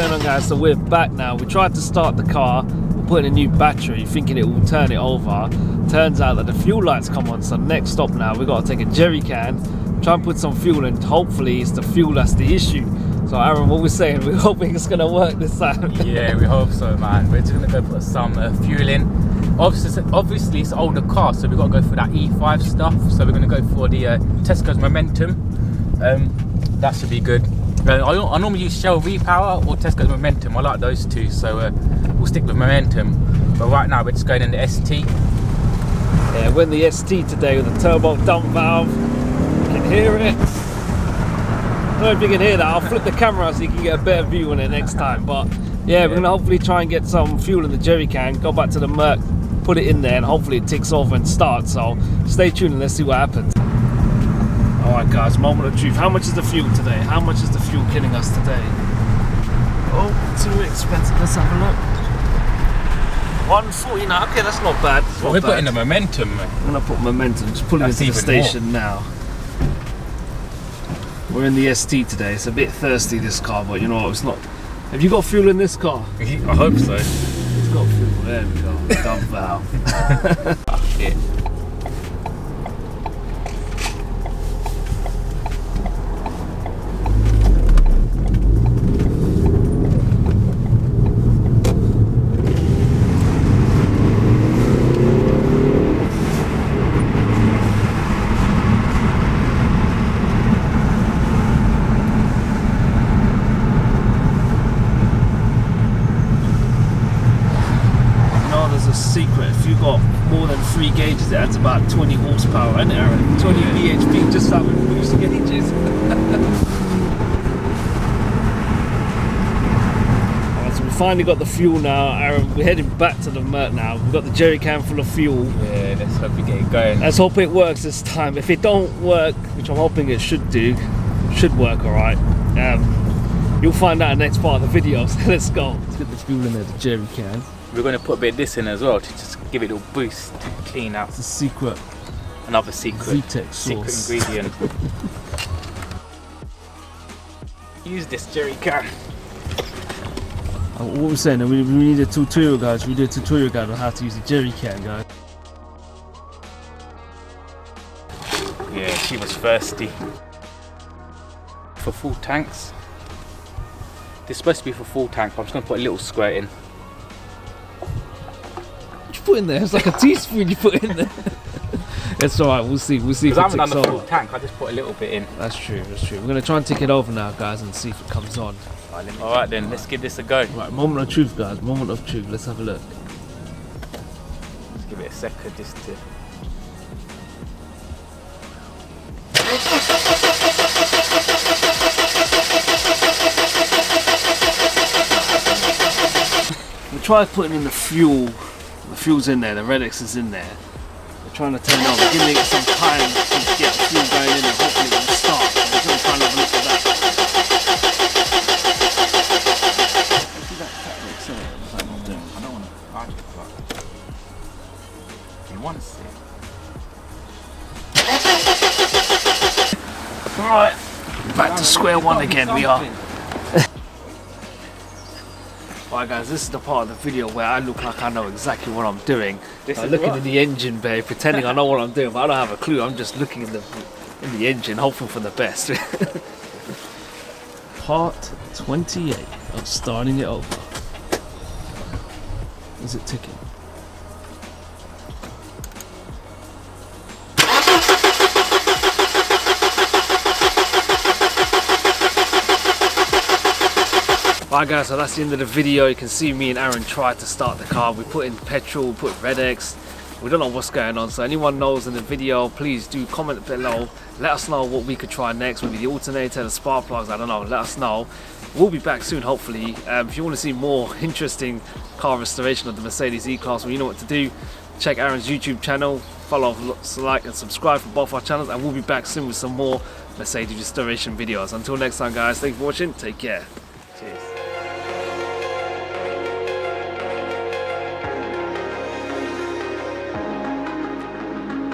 going on, guys? So we're back now. We tried to start the car, we're putting a new battery thinking it will turn it over. Turns out that the fuel lights come on, so next stop now we've got to take a jerry can, try and put some fuel in. Hopefully it's the fuel that's the issue. So Aaron, what we're saying, we're hoping it's going to work this time. Yeah, we hope so, man. We're just going to go put some fuel in. Obviously it's an older car, so we've got to go for that E5 stuff. So we're going to go for the Tesco's Momentum. That should be good. I normally use Shell V-Power or Tesco's Momentum. I like those two, so we'll stick with Momentum. But right now we're just going in the ST. Yeah, we're in the ST today with a turbo dump valve. You can hear it. I don't know if you can hear that. I'll flip the camera so you can get a better view on it next time. But yeah, we're going to hopefully try and get some fuel in the jerry can, go back to the Merc, put it in there, and hopefully it ticks over and starts. So stay tuned and let's see what happens. Alright guys, moment of truth. How much is the fuel today? How much is the fuel killing us today? Oh, too expensive. Let's have a look. 149. Okay, that's not bad. Well, we're putting the Momentum, man. I'm going to put Momentum. Just pulling into the station now. We're in the ST today. It's a bit thirsty, this car, but you know what? It's not. Have you got fuel in this car? I hope so. It's got fuel. There we go. Dump valve. Yeah. Secret, if you've got more than 3 gauges, it adds about 20 horsepower, isn't it, Aaron? 20 bhp just having boost gauges. Alright, so we finally got the fuel now, Aaron. We're heading back to the Merc now. We've got the jerry can full of fuel. Yeah, let's hope we get it going. Let's hope it works this time. If it don't work, which I'm hoping it should do, should work alright. You'll find out in the next part of the video, so let's go. Let's get the fuel in there, the jerry can. We're going to put a bit of this in as well to just give it a little boost to clean out. It's a secret. Another secret. VTEC sauce. Secret ingredient. Use this jerry can. What we're saying, we need a tutorial, guys. We did a tutorial guide on how to use a jerry can, guys. Yeah, she was thirsty. For full tanks. This is supposed to be for full tank, but I'm just going to put a little squirt in. Put in there, it's like a teaspoon you put in there. It's alright, we'll see. We'll see if it ticks over. Because I haven't done the full tank, I just put a little bit in. That's true, that's true. We're going to try and tick it over now, guys, and see if it comes on. Alright then, let's give this a go. Right, moment of truth, guys, moment of truth. Let's have a look. Let's give it a second just to... We tried putting in the fuel. The fuel's in there, the Redex is in there. We're trying to turn it on. We're giving it some time to get the fuel going in and hopefully it will start. We're trying to have a look at that. See that tactic accelerator? What's that not doing? I don't want to hide it, but you want to see. Alright, back to square one again, we are. Alright guys, this is the part of the video where I look like I know exactly what I'm doing. I'm looking in the engine bay, pretending I know what I'm doing, but I don't have a clue. I'm just looking in the engine, hoping for the best. Part 28 of starting it over. Is it ticking? Alright guys, so that's the end of the video. You can see me and Aaron tried to start the car. We put in petrol, we put Redex. We don't know what's going on, so anyone knows in the video, please do comment below. Let us know what we could try next, maybe the alternator, the spark plugs, I don't know, let us know. We'll be back soon, hopefully. If you want to see more interesting car restoration of the Mercedes E-Class, well, you know what to do. Check Aaron's YouTube channel, follow, like and subscribe for both our channels, and we'll be back soon with some more Mercedes restoration videos. Until next time guys, thank you for watching, take care.